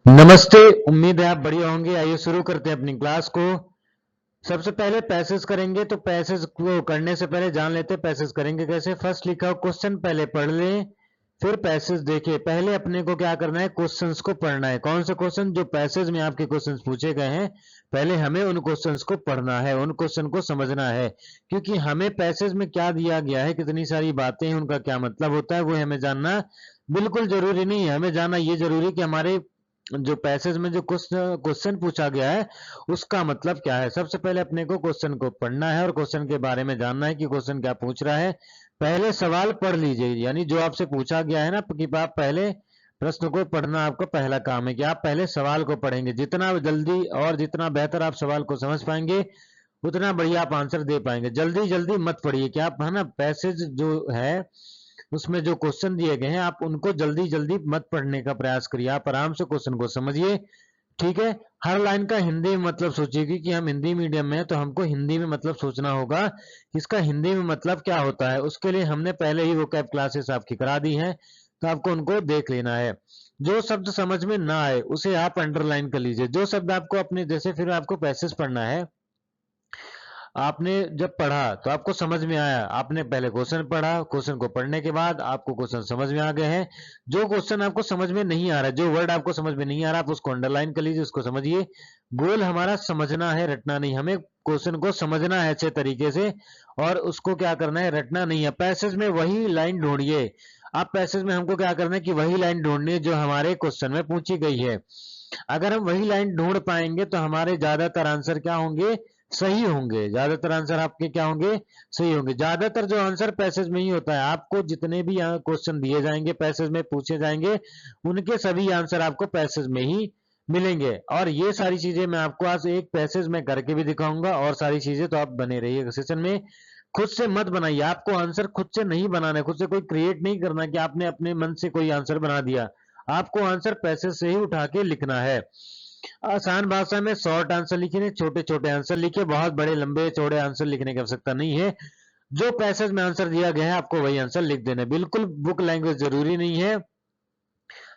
नमस्ते। उम्मीद है आप बढ़िया होंगे। आइए शुरू करते हैं अपनी क्लास को। सबसे पहले पैसेज करेंगे, तो पैसेज को करने से पहले जान लेते हैं पैसेज करेंगे कैसे। फर्स्ट लिखा हो क्वेश्चन पहले पढ़ लें, फिर पैसेज देखिए। पहले अपने को क्या करना है, क्वेश्चंस को पढ़ना है। कौन से क्वेश्चन? जो पैसेज में आपके क्वेश्चंस पूछे गए हैं, पहले हमें उन क्वेश्चंस को पढ़ना है, उन क्वेश्चन को समझना है। क्योंकि हमें पैसेज में क्या दिया गया है, कितनी सारी बातें हैं, उनका क्या मतलब होता है, वो हमें जानना बिल्कुल जरूरी नहीं है। हमें जानना ये जरूरी कि हमारे जो पैसेज में जो क्वेश्चन पूछा गया है उसका मतलब क्या है। सबसे पहले अपने को क्वेश्चन को पढ़ना है और क्वेश्चन के बारे में जानना है कि क्वेश्चन क्या पूछ रहा है। पहले सवाल पढ़ लीजिए, यानी जो आपसे पूछा गया है ना, कि आप पहले प्रश्न को पढ़ना आपका पहला काम है कि आप पहले सवाल को पढ़ेंगे। जितना जल्दी और जितना बेहतर आप सवाल को समझ पाएंगे, उतना बढ़िया आप आंसर दे पाएंगे। जल्दी जल्दी मत पढ़िए कि आप, है ना, पैसेज जो है उसमें जो क्वेश्चन दिए गए हैं आप उनको जल्दी जल्दी मत पढ़ने का प्रयास करिए। आप आराम से क्वेश्चन को समझिए, ठीक है। हर लाइन का हिंदी में मतलब सोचिए, क्योंकि हम हिंदी मीडियम में हैं तो हमको हिंदी में मतलब सोचना होगा कि इसका हिंदी में मतलब क्या होता है। उसके लिए हमने पहले ही वोकैब क्लासेस आपकी करा दी हैं, तो आपको उनको देख लेना है। जो शब्द समझ में ना आए उसे आप अंडरलाइन कर लीजिए। जो शब्द आपको अपने, जैसे फिर आपको पैसेज पढ़ना है, आपने जब पढ़ा तो आपको समझ में आया, आपने पहले क्वेश्चन पढ़ा, क्वेश्चन को पढ़ने के बाद आपको क्वेश्चन समझ में आ गए हैं। जो क्वेश्चन आपको समझ में नहीं आ रहा, जो वर्ड आपको समझ में नहीं आ रहा, आप उसको अंडरलाइन कर लीजिए, उसको समझिए। गोल हमारा समझना है, रटना नहीं। हमें क्वेश्चन को समझना है अच्छे तरीके से, और उसको क्या करना है, रटना नहीं है। पैसेज में वही लाइन ढूंढिए। आप पैसेज में हमको क्या करना है कि वही लाइन ढूंढनी है जो हमारे क्वेश्चन में पूछी गई है। अगर हम वही लाइन ढूंढ पाएंगे तो हमारे ज्यादातर आंसर क्या होंगे, सही होंगे। ज्यादातर आंसर आपके क्या होंगे, सही होंगे। ज्यादातर जो आंसर पैसेज में ही होता है। आपको जितने भी क्वेश्चन दिए जाएंगे, पैसेज में पूछे जाएंगे, उनके सभी आंसर आपको पैसेज में ही मिलेंगे। और ये सारी चीजें मैं आपको आज एक पैसेज में करके भी दिखाऊंगा, और सारी चीजें तो आप बने रहिए सेशन में। खुद से मत बनाइए, आपको आंसर खुद से नहीं बनाना है, खुद से कोई क्रिएट नहीं करना कि आपने अपने मन से कोई आंसर बना दिया। आपको आंसर पैसेज से ही उठा के लिखना है। आसान भाषा में शॉर्ट आंसर लिखिए, छोटे छोटे आंसर लिखिए। बहुत बड़े लंबे चौड़े आंसर लिखने की आवश्यकता नहीं है। जो पैसेज में आंसर दिया गया है आपको वही आंसर लिख देना है। बिल्कुल बुक लैंग्वेज जरूरी नहीं है।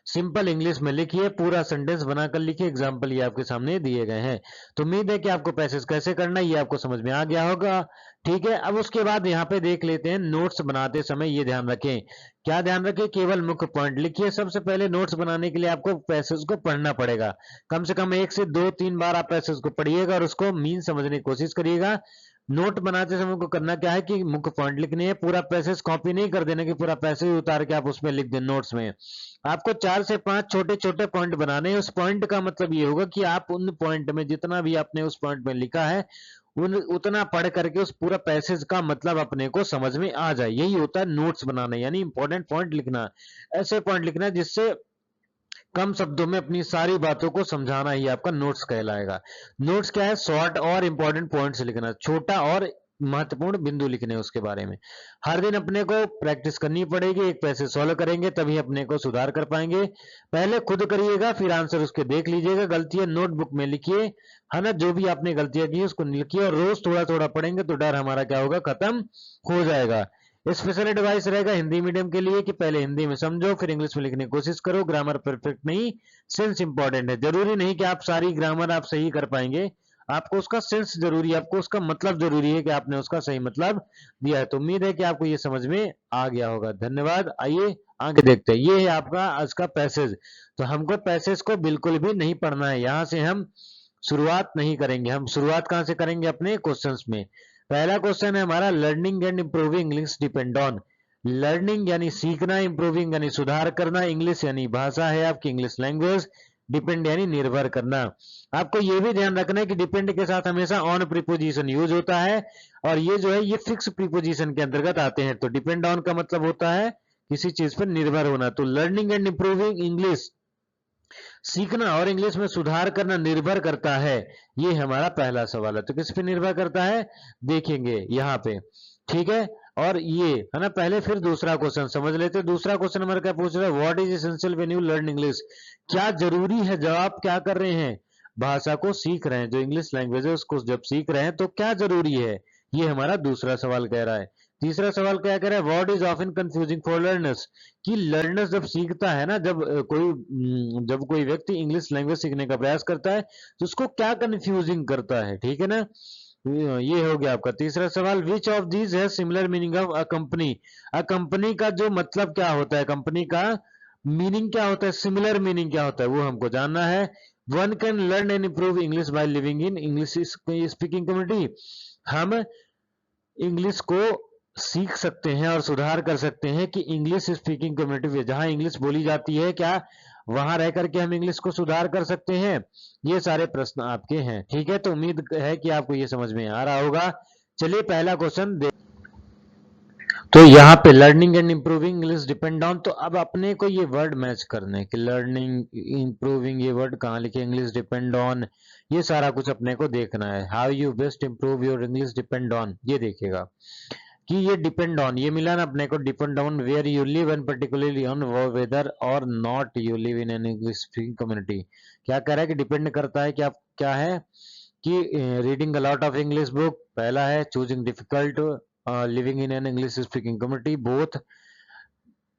सिंपल इंग्लिश में लिखिए, पूरा सेंटेंस बनाकर लिखिए। एग्जाम्पल ये आपके सामने दिए गए हैं। तो उम्मीद है कि आपको पैसेज कैसे करना है ये आपको समझ में आ गया होगा, ठीक है। अब उसके बाद यहाँ पे देख लेते हैं, नोट्स बनाते समय ये ध्यान रखें। क्या ध्यान रखें? केवल मुख्य पॉइंट लिखिए। सबसे पहले नोट्स बनाने के लिए आपको पैसेज को पढ़ना पड़ेगा। कम से कम 1 से 2 3 बार आप पैसेज को पढ़िएगा और उसको मीन समझने की कोशिश करिएगा। नोट बनाते समय को करना क्या है कि मुख्य पॉइंट लिखने है। पूरा पैसेज कॉपी नहीं कर देना कि पूरा पैसेज उतार के आप उसमें लिख दें नोट्स में। आपको 4 से 5 छोटे छोटे पॉइंट बनाने हैं। उस पॉइंट का मतलब ये होगा कि आप उन पॉइंट में जितना भी आपने उस पॉइंट में लिखा है उन उतना पढ़ करके उस पूरा पैसेज का मतलब अपने को समझ में आ जाए। यही होता है नोट्स बनाना, यानी इंपॉर्टेंट पॉइंट लिखना। ऐसे पॉइंट लिखना जिससे कम शब्दों में अपनी सारी बातों को समझाना ही आपका नोट्स कहलाएगा। नोट्स क्या है? शॉर्ट और इंपॉर्टेंट पॉइंट्स लिखना, छोटा और महत्वपूर्ण बिंदु लिखने उसके बारे में। हर दिन अपने को प्रैक्टिस करनी पड़ेगी। एक पैसेज सॉल्व करेंगे तभी अपने को सुधार कर पाएंगे। पहले खुद करिएगा, फिर आंसर उसके देख लीजिएगा। गलतियां नोटबुक में लिखिए, है ना। जो भी आपने गलतियां की उसको लिखिए, और रोज थोड़ा थोड़ा पढ़ेंगे तो डर हमारा क्या होगा, खत्म हो जाएगा। स्पेशल एडवाइस रहेगा हिंदी मीडियम के लिए कि पहले हिंदी में समझो, फिर इंग्लिश में लिखने की कोशिश करो। ग्रामर परफेक्ट नहीं, सेंस इंपॉर्टेंट है। जरूरी नहीं कि आप सारी ग्रामर आप सही कर पाएंगे, आपको उसका सेंस जरूरी है, आपको उसका मतलब जरूरी है कि आपने उसका सही मतलब दिया है। तो उम्मीद है कि आपको ये समझ में आ गया होगा। धन्यवाद। आइए आगे देखते हैं। ये है आपका आज का पैसेज। तो हमको पैसेज को बिल्कुल भी नहीं पढ़ना है, यहां से हम शुरुआत नहीं करेंगे। हम शुरुआत कहां से करेंगे? अपने क्वेश्चंस में। पहला क्वेश्चन है हमारा, learning and improving English depend on. Learning यानी सीखना, इंप्रूविंग यानी सुधार करना, इंग्लिश यानी भाषा है आपकी, इंग्लिश लैंग्वेज, डिपेंड यानी निर्भर करना। आपको ये भी ध्यान रखना है कि डिपेंड के साथ हमेशा ऑन प्रीपोजिशन यूज होता है, और ये जो है ये फिक्स प्रीपोजिशन के अंतर्गत आते हैं। तो डिपेंड ऑन का मतलब होता है किसी चीज पर निर्भर होना। तो लर्निंग एंड इंप्रूविंग इंग्लिश, सीखना और इंग्लिश में सुधार करना निर्भर करता है। ये हमारा पहला सवाल है। तो किस पे निर्भर करता है देखेंगे यहाँ पे, ठीक है। और ये है ना, पहले फिर दूसरा क्वेश्चन समझ लेते हैं। दूसरा क्वेश्चन हमारा क्या पूछ रहा है, what is essential when you learn English. क्या जरूरी है जब आप क्या कर रहे हैं, भाषा को सीख रहे हैं, जो इंग्लिश लैंग्वेज है उसको जब सीख रहे हैं तो क्या जरूरी है। ये हमारा दूसरा सवाल कह रहा है। तीसरा सवाल क्या कह रहा है, what is often confusing for learners, कि लर्नर्स जब सीखता है ना, जब कोई व्यक्ति इंग्लिश लैंग्वेज सीखने का प्रयास करता है तो उसको क्या कंफ्यूजिंग करता है, ठीक है ना। ये हो गया आपका तीसरा सवाल। विच ऑफ दीज है similar meaning of a company, a company का जो मतलब क्या होता है, कंपनी का मीनिंग क्या होता है, सिमिलर मीनिंग क्या होता है, वो हमको जानना है। One can learn and improve English by living in English speaking community, हम इंग्लिश को सीख सकते हैं और सुधार कर सकते हैं कि इंग्लिश स्पीकिंग कम्युनिटी में जहां इंग्लिश बोली जाती है, क्या वहां रह करके हम इंग्लिश को सुधार कर सकते हैं। ये सारे प्रश्न आपके हैं, ठीक है। तो उम्मीद है कि आपको ये समझ में आ रहा होगा। चलिए पहला क्वेश्चन देख, तो यहाँ पे learning and improving English depend on, तो अब अपने को ये वर्ड मैच करने कि लर्निंग इम्प्रूविंग ये वर्ड कहाँ लिखे, इंग्लिश डिपेंड ऑन, ये सारा कुछ अपने को देखना है। How you best improve your English depend on, ये देखिएगा कि ये डिपेंड ऑन ये मिला ना अपने को, depend on where you live and particularly on whether और not you live in an English speaking community. क्या कह रहा है कि डिपेंड करता है कि आप क्या है कि reading a lot of English book, पहला है choosing difficult, living in an English speaking community, both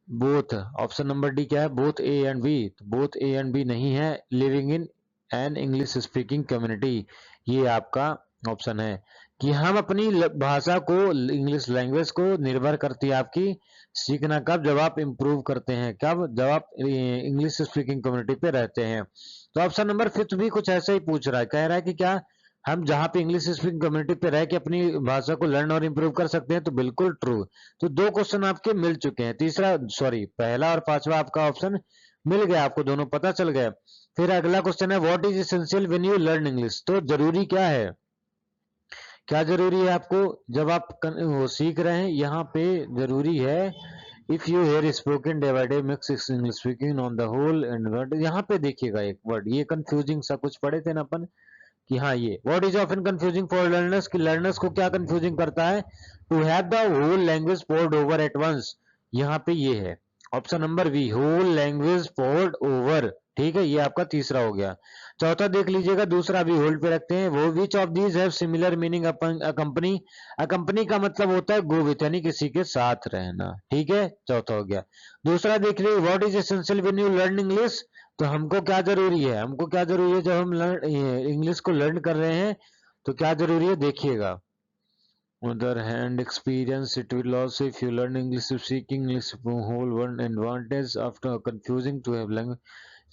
both option number D क्या है, बोथ ए एंड बी, तो बोथ ए एंड बी नहीं है, living in an English speaking community, ये आपका option है। कि हम अपनी भाषा को, इंग्लिश लैंग्वेज को निर्भर करती है आपकी सीखना कब, जब आप इंप्रूव करते हैं, कब, जब आप इंग्लिश स्पीकिंग कम्युनिटी पे रहते हैं। तो ऑप्शन नंबर फिफ्थ भी कुछ ऐसा ही पूछ रहा है, कह रहा है कि क्या हम जहाँ पे इंग्लिश स्पीकिंग कम्युनिटी पे रह के अपनी भाषा को लर्न और इम्प्रूव कर सकते हैं, तो बिल्कुल ट्रू। तो दो क्वेश्चन आपके मिल चुके हैं, तीसरा सॉरी पहला और पांचवा आपका ऑप्शन मिल गया, आपको दोनों पता चल गया। फिर अगला क्वेश्चन है what is essential when you learn English, तो जरूरी क्या है, क्या जरूरी है आपको जब आप वो सीख रहे हैं, यहाँ पे जरूरी है if you hear spoken day by day mix English speaking on the whole and word, यहाँ पे देखिएगा एक वर्ड, ये कंफ्यूजिंग सा कुछ पढ़े थे ना अपन कि हाँ ये what is often confusing for learners, कि लर्नर्स को क्या कंफ्यूजिंग करता है, to have the whole language poured over at once, यहाँ पे ये है option number B, whole language poured over, ठीक है, ये आपका तीसरा हो गया। चौथा देख लीजिएगा, दूसरा भी होल्ड पे रखते हैं, वो which of these have similar meaning company, company का मतलब होता है गो विथ, यानी किसी के साथ रहना, ठीक है, चौथा हो गया। दूसरा देख लीजिए what is essential when you learn English, तो हमको क्या जरूरी है, हमको क्या जरूरी है जब हम इंग्लिश को लर्न कर रहे हैं, तो क्या जरूरी है देखिएगा। other hand experience it will also, if you learn English speaking English whole one advantage after confusing to have language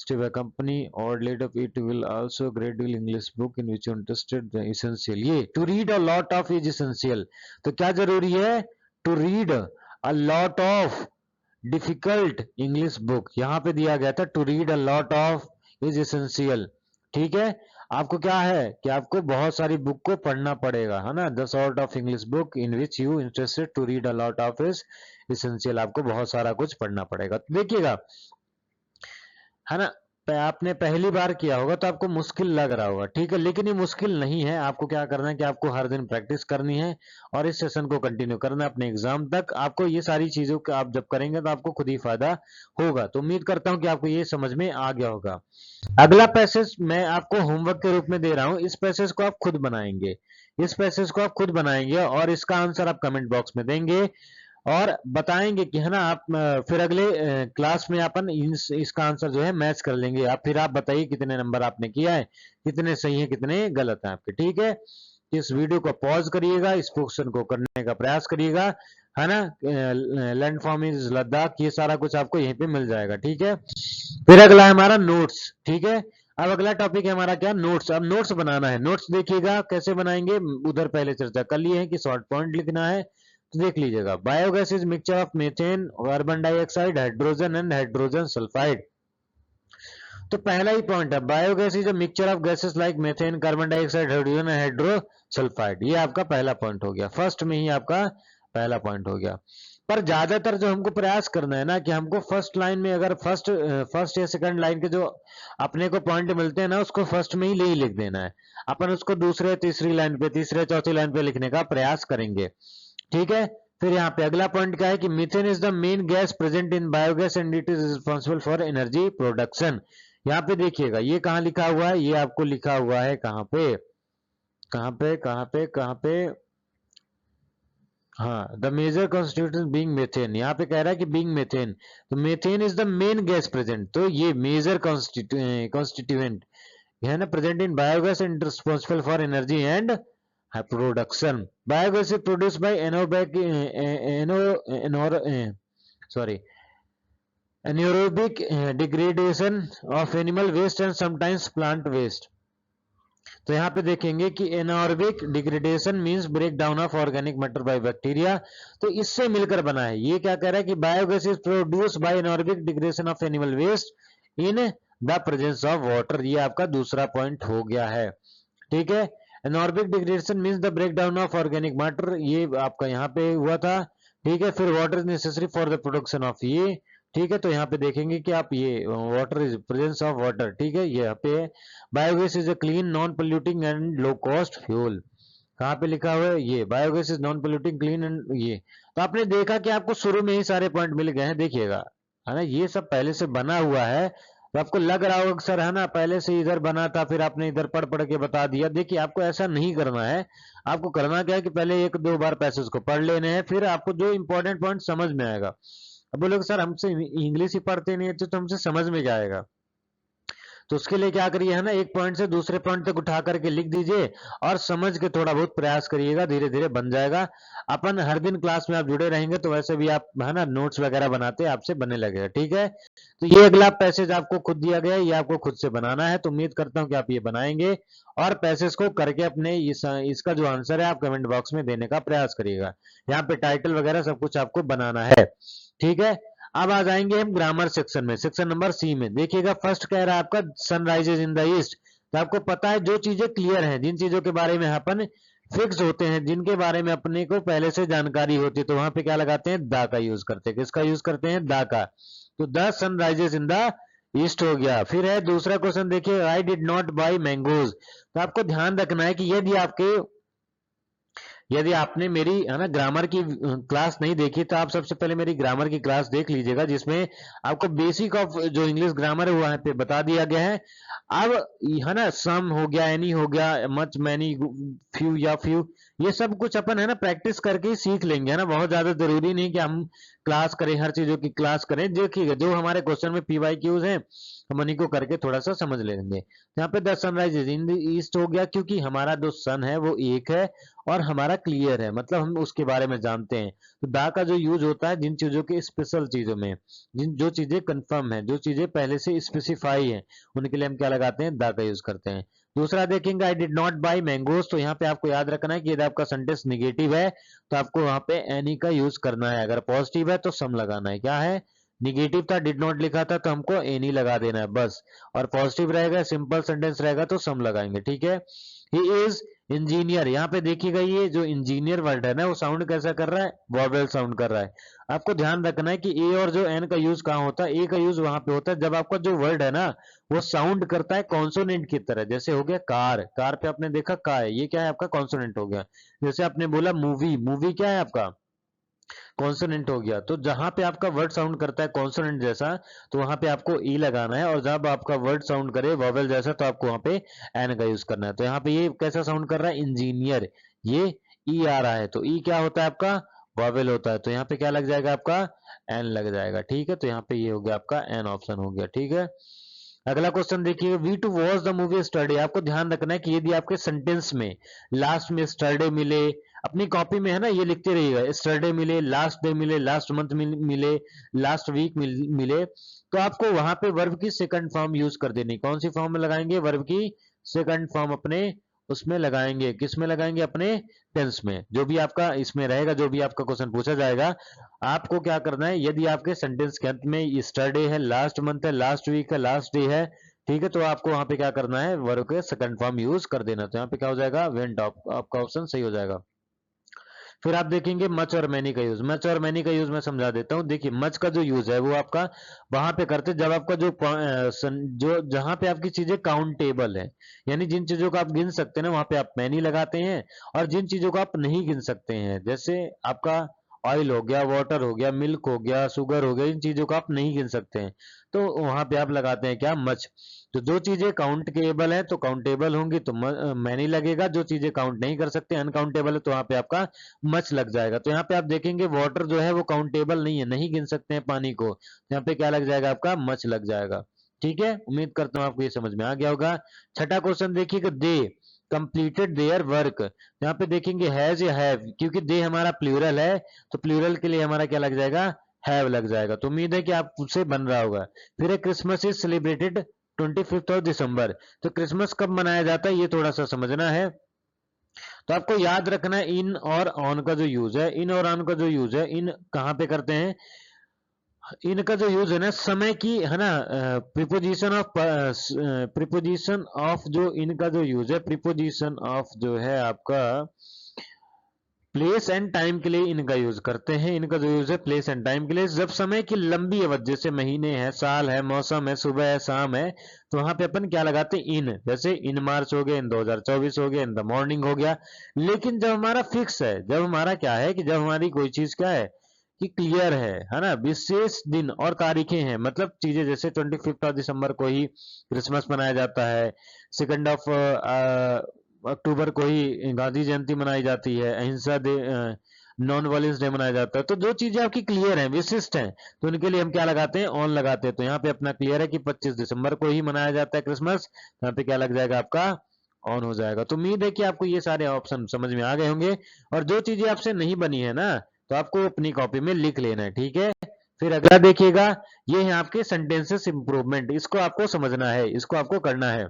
to a company or later it will also gradual English book in which you interested the essential, ये to read a lot of is essential, तो क्या जरूरी है, to read a lot of difficult English book, यहाँ पे दिया गया था to read a lot of is essential, ठीक है। आपको क्या है कि आपको बहुत सारी बुक को पढ़ना पड़ेगा, है ना, the sort of English book in which you interested to read a lot of is essential, आपको बहुत सारा कुछ पढ़ना पड़ेगा। तो देखिएगा, है ना, आपने पहली बार किया होगा तो आपको मुश्किल लग रहा होगा, ठीक है, लेकिन ये मुश्किल नहीं है। आपको क्या करना है कि आपको हर दिन प्रैक्टिस करनी है और इस सेशन को कंटिन्यू करना है अपने एग्जाम तक। आपको ये सारी चीजों का आप जब करेंगे तो आपको खुद ही फायदा होगा। तो उम्मीद करता हूं कि आपको ये समझ में आ गया होगा। अगला पैसेज मैं आपको होमवर्क के रूप में दे रहा हूं, इस पैसेज को आप खुद बनाएंगे, इस पैसेज को आप खुद बनाएंगे और इसका आंसर आप कमेंट बॉक्स में देंगे और बताएंगे कि है ना, आप फिर अगले क्लास में अपन इसका आंसर जो है मैच कर लेंगे। आप फिर आप बताइए कितने नंबर आपने किया है, कितने सही है कितने गलत है आपके, ठीक है। इस वीडियो को पॉज करिएगा, इस क्वेश्चन को करने का प्रयास करिएगा, है ना। लैंड फॉर्म इज लद्दाख, ये सारा कुछ आपको यहीं पे मिल जाएगा, ठीक है। फिर अगला है हमारा नोट्स, ठीक है। अब अगला टॉपिक है हमारा क्या, नोट्स। अब नोट्स बनाना है, नोट्स देखिएगा कैसे बनाएंगे, उधर पहले चर्चा कर लिए हैं कि शॉर्ट पॉइंट लिखना है, तो देख लीजिएगा। Biogas is mixture of methane, carbon dioxide, hydrogen and hydrogen sulphide. तो पहला ही पॉइंट है, biogas is a mixture of gases like methane, carbon dioxide, hydrogen and hydrosulphide. ये आपका पहला पॉइंट हो गया, फर्स्ट में ही आपका पहला पॉइंट हो गया। पर ज्यादातर जो हमको प्रयास करना है ना कि हमको फर्स्ट लाइन में, अगर फर्स्ट या सेकंड लाइन के जो अपने को पॉइंट मिलते हैं ना, उसको फर्स्ट में ही लिख देना है। अपन उसको दूसरे तीसरी लाइन पे, तीसरे चौथी लाइन पे लिखने का प्रयास करेंगे, ठीक है। फिर यहाँ पे अगला पॉइंट क्या है कि methane is the main gas present in biogas and it is responsible for energy production. यहाँ पे देखिएगा ये कहाँ लिखा हुआ है, ये आपको लिखा हुआ है कहाँ पे, कहाँ पे, कहाँ पे, कहाँ पे, हाँ, the major constituent being methane, यहाँ पे कह रहा है कि बीइंग मीथेन, तो methane is the main gas present, तो ये मेजर कॉन्स्टिट्यूएंट है ना present in biogas and responsible for energy and production. Biogas is produced by anaerobic sorry anaerobic degradation of animal waste and sometimes plant waste। तो यहाँ पे देखेंगे कि anaerobic degradation means break down of organic matter by bacteria, तो इससे मिलकर बना है। ये क्या कह रहा है कि biogas is produce by anaerobic degradation of animal waste in the presence of water, ये आपका दूसरा पॉइंट हो गया है। ठीक है, anaerobic degradation means the break down of organic matter, ये आपका यहाँ पे हुआ था। ठीक है, फिर water is necessary for the production of ये। ठीक है, तो यहाँ पे देखेंगे कि आप ये water is presence of water. ठीक है, ये यहाँ पे biogas is a clean non polluting and low cost fuel, कहाँ पे लिखा हुआ है ये biogas is non polluting clean and ये। तो आपने देखा कि आपको शुरू में ही सारे पॉइंट मिल गए हैं, देखिएगा है ना, ये सब पहले से बना हुआ है। तो आपको लग रहा होगा सर है ना पहले से इधर बना था फिर आपने इधर पढ़ पढ़ के बता दिया। देखिए आपको ऐसा नहीं करना है, आपको करना क्या है कि पहले एक दो बार पैसेज को पढ़ लेने हैं, फिर आपको जो इंपॉर्टेंट पॉइंट समझ में आएगा। अब बोलोगे सर हमसे इंग्लिश ही पढ़ते नहीं है तो हमसे समझ में क्या आएगा, तो उसके लिए क्या करिए है ना, एक पॉइंट से दूसरे पॉइंट तक उठा करके लिख दीजिए और समझ के थोड़ा बहुत प्रयास करिएगा, धीरे धीरे बन जाएगा। अपन हर दिन क्लास में आप जुड़े रहेंगे तो वैसे भी आप है ना नोट्स वगैरह बनाते आपसे बनने लगेगा। ठीक है, तो ये अगला पैसेज आपको खुद दिया गया है, ये आपको खुद से बनाना है, तो उम्मीद करता हूँ कि आप ये बनाएंगे और पैसेज को करके अपने इसका जो आंसर है आप कमेंट बॉक्स में देने का प्रयास करिएगा। यहाँ पे टाइटल वगैरह सब कुछ आपको बनाना है। ठीक है, अब आ जाएंगे हम ग्रामर सेक्शन में, सेक्शन नंबर सी में। देखिएगा फर्स्ट कह रहा है आपका सनराइजेज इन द ईस्ट, तो आपको पता है जो चीजें क्लियर हैं, जिन चीजों के बारे में अपन फिक्स होते हैं, जिनके बारे में अपने को पहले से जानकारी होती है, तो वहां पे क्या लगाते हैं द का यूज करते हैं। किसका यूज करते हैं द का, तो the sunrises in the east हो गया। फिर है दूसरा क्वेश्चन देखिए, I did not by mangoes, तो आपको ध्यान रखना है कि यदि आपने मेरी है ना ग्रामर की क्लास नहीं देखी तो आप सबसे पहले मेरी ग्रामर की क्लास देख लीजिएगा, जिसमें आपको बेसिक ऑफ जो इंग्लिश ग्रामर है वो यहाँ पे बता दिया गया है। अब है ना सम हो गया, एनी हो गया, मच, मैनी, फ्यू या फ्यू, ये सब कुछ अपन है ना प्रैक्टिस करके ही सीख लेंगे, है ना। बहुत ज्यादा जरूरी नहीं कि हम क्लास करें, हर चीजों की क्लास करें। देखिएगा जो हमारे क्वेश्चन में PYQs हैं हम उन्हीं को करके थोड़ा सा समझ लेंगे। यहाँ पे the sunrise in the east हो गया, क्योंकि हमारा जो सन है वो एक है और हमारा क्लियर है, मतलब हम उसके बारे में जानते हैं। तो दा का जो यूज होता है जिन चीजों के स्पेशल चीजों में, जिन जो चीजें कंफर्म है, जो चीजें पहले से स्पेसिफाई है, उनके लिए हम क्या लगाते हैं दा का यूज करते हैं। दूसरा देखेंगे I did not by mangoes, तो यहाँ पे आपको याद रखना है कि यदि आपका सेंटेंस निगेटिव है तो आपको वहां पे एनी का यूज करना है, अगर पॉजिटिव है तो सम लगाना है। क्या है, निगेटिव था डिड नॉट लिखा था तो हमको एनी लगा देना है बस, और पॉजिटिव रहेगा सिंपल सेंटेंस रहेगा तो सम लगाएंगे। ठीक है, ही इज इंजीनियर, यहाँ पे देखिएगा ये जो इंजीनियर वर्ड है ना वो साउंड कैसा कर रहा है, वॉवेल साउंड कर रहा है। आपको ध्यान रखना है कि ए और जो एन का यूज कहाँ होता है, ए का यूज वहां पे होता है जब आपका जो वर्ड है ना वो साउंड करता है कॉन्सोनेंट की तरह। जैसे हो गया कार, कार पे आपने देखा का है, ये क्या है आपका कॉन्सोनेंट हो गया। जैसे आपने बोला मूवी, मूवी क्या है आपका कॉन्सोनेंट हो गया। तो जहां पे आपका वर्ड साउंड करता है कॉन्सोनेंट जैसा तो वहां पे आपको ई लगाना है, और जब आपका वर्ड साउंड करे वॉवेल जैसा तो आपको वहां पे एन का यूज करना है। तो यहाँ पे ये कैसा साउंड कर रहा है इंजीनियर, ये ई आ रहा है, तो ई क्या होता है आपका वॉवेल होता है, तो यहाँ पे क्या लग जाएगा आपका एन लग जाएगा। ठीक है, तो यहाँ पे ये हो गया आपका एन ऑप्शन हो गया। ठीक है, अगला क्वेश्चन देखिए, we to watch the movie yesterday, आपको ध्यान रखना है कि यदि आपके सेंटेंस में लास्ट में स्टरडे मिले, अपनी कॉपी में है ना ये लिखते रहिएगा, स्टरडे मिले, लास्ट डे मिले, लास्ट मंथ मिले, लास्ट वीक मिले, तो आपको वहां पे वर्ब की सेकंड फॉर्म यूज कर देनी। कौन सी फॉर्म में लगाएंगे, वर्ब की सेकंड फॉर्म अपने उसमें लगाएंगे, किस में लगाएंगे, अपने टेंस में। जो भी आपका इसमें रहेगा, जो भी आपका क्वेश्चन पूछा जाएगा, आपको क्या करना है, यदि आपके सेंटेंस के अंत में स्टरडे है, लास्ट मंथ है, लास्ट वीक है, लास्ट डे है, ठीक है, तो आपको वहां पे क्या करना है, वर्ब के सेकंड फॉर्म यूज कर देना। तो यहाँ पे क्या हो जाएगा, वेंट, आपका ऑप्शन सही हो जाएगा। फिर आप देखेंगे मच और मैनी का यूज, मच और मैनी का यूज मैं समझा देता हूँ। देखिए मच का जो यूज है वो आपका वहां पे करते जब आपका जो जहां पे आपकी चीजें काउंटेबल है, यानी जिन चीजों को आप गिन सकते हैं ना वहां पे आप मैनी लगाते हैं, और जिन चीजों को आप नहीं गिन सकते हैं, जैसे आपका ऑयल हो गया, वाटर हो गया, मिल्क हो गया, शुगर हो गया, इन चीजों को आप नहीं गिन सकते हैं। तो वहां पे आप लगाते हैं क्या, मच। तो जो चीजें काउंटेबल है तो काउंटेबल होंगी तो मैनी लगेगा, जो चीजें काउंट नहीं कर सकते अनकाउंटेबल है तो वहां पे आपका मच लग जाएगा। तो यहाँ पे आप देखेंगे वाटर जो है वो काउंटेबल नहीं है, नहीं गिन सकते हैं पानी को, यहाँ पे क्या लग जाएगा आपका, मच लग जाएगा। ठीक है, उम्मीद करता हूँ आपको ये समझ में आ गया होगा। छठा क्वेश्चन देखिएगा, दे कंप्लीटेड देयर वर्क। यहाँ पे देखेंगे हैज या हैव, क्योंकि दे हमारा प्लूरल है तो प्लूरल के लिए हमारा क्या लग जाएगा, हैव लग जाएगा। तो उम्मीद है कि आपसे बन रहा होगा। फिर है Christmas is celebrated 25th of December. तो क्रिसमस कब मनाया जाता है ये थोड़ा सा समझना है। तो आपको याद रखना है इन और ऑन का जो यूज है, इन और ऑन का जो यूज है, इन कहाँ पे करते हैं, इनका जो यूज है ना समय की, है ना, प्रीपोजिशन ऑफ जो इनका जो यूज है, प्रीपोजिशन ऑफ जो है आपका प्लेस एंड टाइम के लिए इनका यूज करते हैं। इनका जो यूज है प्लेस एंड टाइम के लिए, जब समय की लंबी अवधि, जैसे महीने है, साल है, मौसम है, सुबह है, शाम है, तो वहां पे अपन क्या लगाते हैं, इन। जैसे इन मार्च हो गया, इन 2024 हो गया, इन द मॉर्निंग हो गया। लेकिन जब हमारा फिक्स है, जब हमारा क्या है कि जब हमारी कोई चीज क्या है कि क्लियर है ना, विशेष दिन और तारीखें हैं, मतलब चीजें जैसे 25th ऑफ दिसंबर को ही क्रिसमस मनाया जाता है, 2nd ऑफ अक्टूबर को ही गांधी जयंती मनाई जाती है, अहिंसा डे, नॉन वायलेंस डे मनाया जाता है। तो जो चीजें आपकी क्लियर हैं, विशिष्ट हैं, तो उनके लिए हम क्या लगाते हैं, ऑन लगाते हैं। तो यहाँ पे अपना क्लियर है कि 25 दिसंबर को ही मनाया जाता है क्रिसमस, यहाँ पे क्या लग जाएगा आपका, ऑन हो जाएगा। तो उम्मीद है कि आपको ये सारे ऑप्शन समझ में आ गए होंगे। और जो चीजें आपसे नहीं बनी है ना, तो आपको अपनी कॉपी में लिख लेना है, ठीक है। फिर अगला देखिएगा, ये है आपके सेंटेंसेस इंप्रूवमेंट, इसको आपको समझना है, इसको आपको करना है।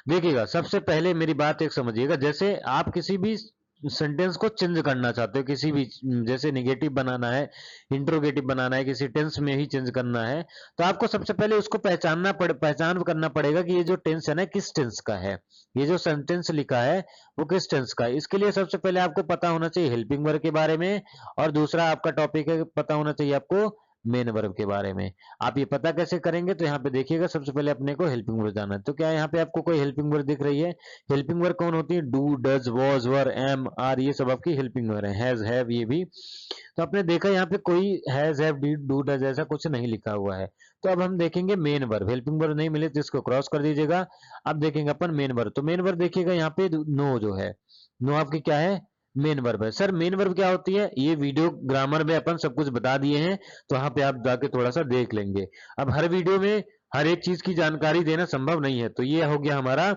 देखिएगा, सबसे पहले मेरी बात एक समझिएगा, जैसे आप किसी भी सेंटेंस को चेंज करना चाहते हो, किसी भी, जैसे निगेटिव बनाना है, इंट्रोगेटिव बनाना है, किसी टेंस में ही चेंज करना है, तो आपको सबसे पहले उसको पहचान करना पड़ेगा कि ये जो टेंस है ना किस टेंस का है, ये जो सेंटेंस लिखा है वो किस टेंस का है। इसके लिए सबसे पहले आपको पता होना चाहिए हेल्पिंग वर्ब के बारे में, और दूसरा आपका टॉपिक है, पता होना चाहिए आपको मेन वर्ब के बारे में। आप ये पता कैसे करेंगे, तो यहाँ पे देखिएगा, सबसे पहले अपने को हेल्पिंग वर्ब जाना है। तो क्या यहाँ पे आपको कोई हेल्पिंग वर्ब दिख रही है, हेल्पिंग वर्ब कौन होती है, do, does, was, were, am, are, ये सब आपकी हेल्पिंग वर्ब है, हैज, हैव, ये भी। तो आपने देखा यहाँ पे कोई has, have, did, do, does ऐसा कुछ नहीं लिखा हुआ है। तो अब हम देखेंगे मेन वर्ब, हेल्पिंग वर्ब नहीं मिले तो इसको क्रॉस कर दीजिएगा। अब देखेंगे अपन मेन वर्ब, तो मेन वर्ब देखिएगा यहाँ पे नो जो है, नो आपकी क्या है, मेन वर्ब है। सर मेन वर्ब क्या होती है, ये वीडियो ग्रामर में अपन सब कुछ बता दिए हैं, तो वहां पे आप जाके थोड़ा सा देख लेंगे। अब हर वीडियो में हर एक चीज की जानकारी देना संभव नहीं है, तो ये हो गया हमारा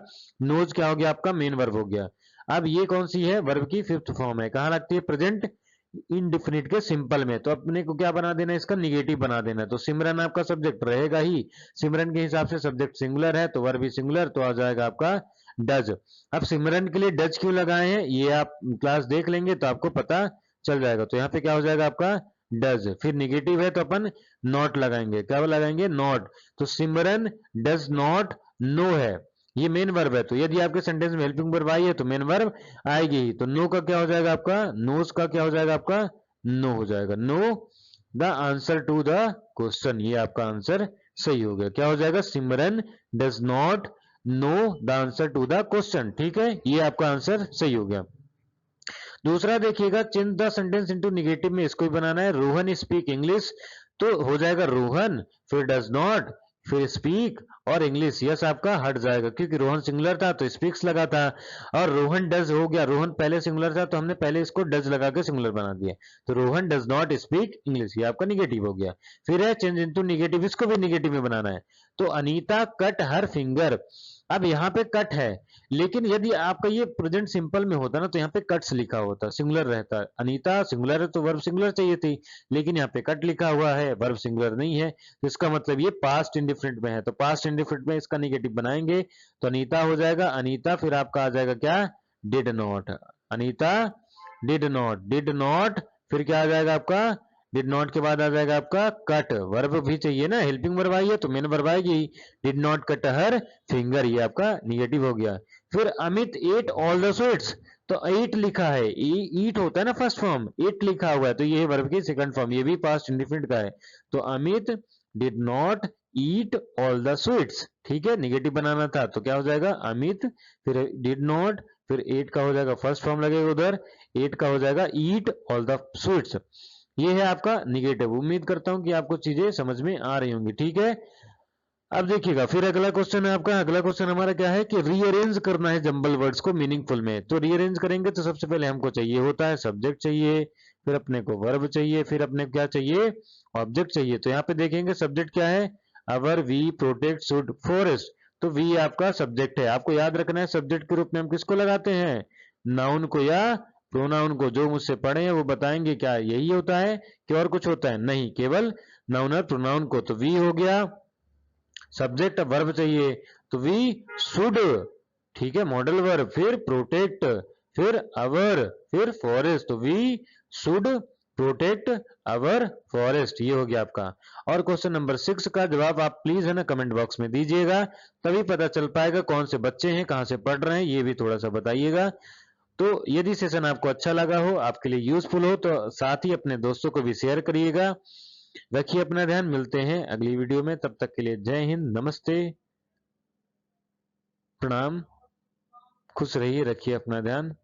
नोज, क्या हो गया आपका, मेन वर्ब हो गया। अब ये कौन सी है, वर्ब की फिफ्थ फॉर्म है, कहाँ लगती है, प्रेजेंट इनडिफिनिट के सिंपल में। तो अपने को क्या बना देना है, इसका निगेटिव बना देना है। तो सिमरन आपका सब्जेक्ट रहेगा ही, सिमरन के हिसाब से सब्जेक्ट सिंगुलर है तो वर्ब भी सिंगुलर, तो आ जाएगा आपका डज। अब सिमरन के लिए डज क्यों लगाए हैं ये आप क्लास देख लेंगे तो आपको पता चल जाएगा। तो यहाँ पे क्या हो जाएगा आपका डज, फिर निगेटिव है तो अपन नॉट लगाएंगे, क्या लगाएंगे, नॉट। तो सिमरन डज नॉट नो है, ये मेन वर्ब है। तो यदि आपके सेंटेंस में हेल्पिंग वर्ब आई है तो मेन वर्ब आएगी ही। तो नो का क्या हो जाएगा आपका, नोज का क्या हो जाएगा आपका, नो हो जाएगा। Know the answer to the question, ये आपका आंसर सही हो गया। क्या हो जाएगा, Simran does not know the answer to the question, ठीक है, ये आपका आंसर सही हो गया। दूसरा देखिएगा, change the sentence into negative में इसको ही बनाना है, रोहन स्पीक इंग्लिश, तो हो जाएगा रोहन, फिर डज नॉट, फिर स्पीक और इंग्लिश, यस आपका हट जाएगा, क्योंकि रोहन सिंगुलर था तो स्पीक्स लगा था, और रोहन डज हो गया, रोहन पहले सिंगुलर था तो हमने पहले इसको डज लगा के सिंगुलर बना दिया, तो Rohan does not speak English, ये आपका निगेटिव हो गया। फिर है चेंज इनटू निगेटिव, इसको भी निगेटिव में बनाना है। तो अनीता कट हर फिंगर, अब यहाँ पे कट है, लेकिन यदि आपका ये प्रेजेंट सिंपल में होता ना तो यहाँ पे कट्स लिखा होता, सिंगुलर रहता। अनीता सिंगुलर है तो वर्ब सिंगुलर चाहिए थी, लेकिन यहाँ पे कट लिखा हुआ है, वर्ब सिंगुलर नहीं है, तो इसका मतलब ये पास्ट इंडिफरेंट में है। तो पास्ट इंडिफरेंट में इसका निगेटिव बनाएंगे तो अनीता हो जाएगा, अनीता, फिर आपका आ जाएगा क्या, did not, Anita did not, did not, फिर क्या आ जाएगा आपका, डिड नॉट के बाद आ जाएगा आपका कट, वर्ब भी चाहिए ना, हेल्पिंग वर्ब आई है तो मेन वर्ब आएगी, did not cut her finger, ये आपका निगेटिव हो गया। फिर Amit at all the sweets, तो एट लिखा है, ईट होता है ना फर्स्ट फॉर्म, एट लिखा हुआ है तो ये वर्ब की सेकंड फॉर्म, ये भी पास्ट इंडिफिनिट का है। तो Amit did not eat all the sweets, ठीक है, निगेटिव बनाना था तो क्या हो जाएगा, अमित, फिर डिड नॉट, फिर एट का हो जाएगा फर्स्ट फॉर्म लगेगा उधर, एट का हो जाएगा ईट ऑल द स्वीट्स। ये है आपका निगेटिव। उम्मीद करता हूं कि आपको चीजें समझ में आ रही होंगी, ठीक है। अब देखिएगा फिर अगला क्वेश्चन है आपका। अगला क्वेश्चन हमारा क्या है कि रीअरेंज करना है जंबल वर्ड्स को मीनिंगफुल में। तो रीअरेंज करेंगे तो सबसे पहले हमको चाहिए होता है सब्जेक्ट चाहिए, फिर अपने को वर्ब चाहिए, फिर अपने को क्या चाहिए, ऑब्जेक्ट चाहिए। तो यहाँ पे देखेंगे सब्जेक्ट क्या है, अवर वी प्रोटेक्ट शुड फॉरेस्ट। तो वी आपका सब्जेक्ट है। आपको याद रखना है सब्जेक्ट के रूप में हम किसको लगाते हैं, नाउन को या प्रोनाउन को। जो मुझसे पढ़े हैं वो बताएंगे क्या यही होता है कि और कुछ होता है, नहीं, केवल नाउन और प्रोनाउन को। तो वी हो गया सब्जेक्ट, वर्ब चाहिए तो वी शुड, ठीक है, मॉडल वर्ब, फिर प्रोटेक्ट, फिर अवर, फिर फॉरेस्ट। तो we should protect our forest, ये हो गया आपका। और क्वेश्चन नंबर 6 का जवाब आप प्लीज है ना कमेंट बॉक्स में दीजिएगा, तभी पता चल पाएगा कौन से बच्चे हैं, कहां से पढ़ रहे हैं, ये भी थोड़ा सा बताइएगा। तो यदि सेशन आपको अच्छा लगा हो, आपके लिए यूजफुल हो, तो साथ ही अपने दोस्तों को भी शेयर करिएगा। रखिए अपना ध्यान, मिलते हैं अगली वीडियो में, तब तक के लिए जय हिंद, नमस्ते, प्रणाम, खुश रहिए, रखिए अपना ध्यान।